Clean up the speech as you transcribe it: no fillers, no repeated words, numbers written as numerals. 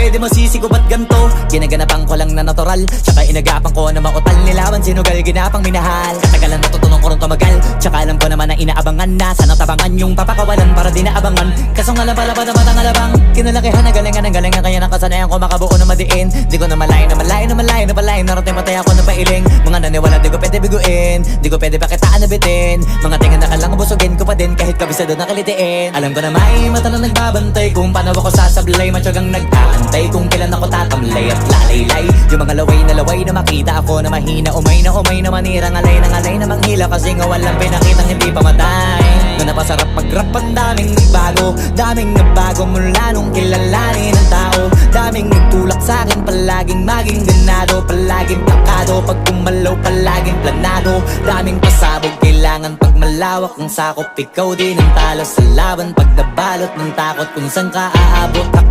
di mo sisigo ba't ganto? Ginaganapan ko lang na natural, tsaka inagapan ko na mautal. Nilawan sinugal, ginapang minahal. Katagalan natutunan ko rin tumagal, tsaka alam ko naman na inaabangan na sana tabangan yung papakawalan para di naabangan. Kaso nga lang pala pa naman ang alabang kinalakihan na galingan kaya nakasanayan ko makabuo na madiin. Di ko na malayo na malayo na malayo na palayo. Narating patay ako na pailing. Mga naniwala di ko pwede biguin, di ko pwede pakitaan na bitin. Mga tingan na kalang busugin ko pa din kahit kabisado na kalitiin. Alam ko na may mata na nagbabantay kung paano ako sasablay. Matyagang nag-aantay kung kailan ako tatamlay at lalaylay. Yung mga laway na makita ako na mahina. Umay na manira, ngalay na manghila. Kasi nga walang pinakitang hindi pamatay. Na napasarap mag-rap ang daming nagbago mula nung kilalanin ang tao. Daming nagtulak sa'kin, palaging maging ganado. Palaging plakado, pag kumalaw palaging planado. Daming pasabog, kailangan pag malawak ang sakop. Ikaw din ang talo sa laban pag nabalot ng takot kung saan ka aabot.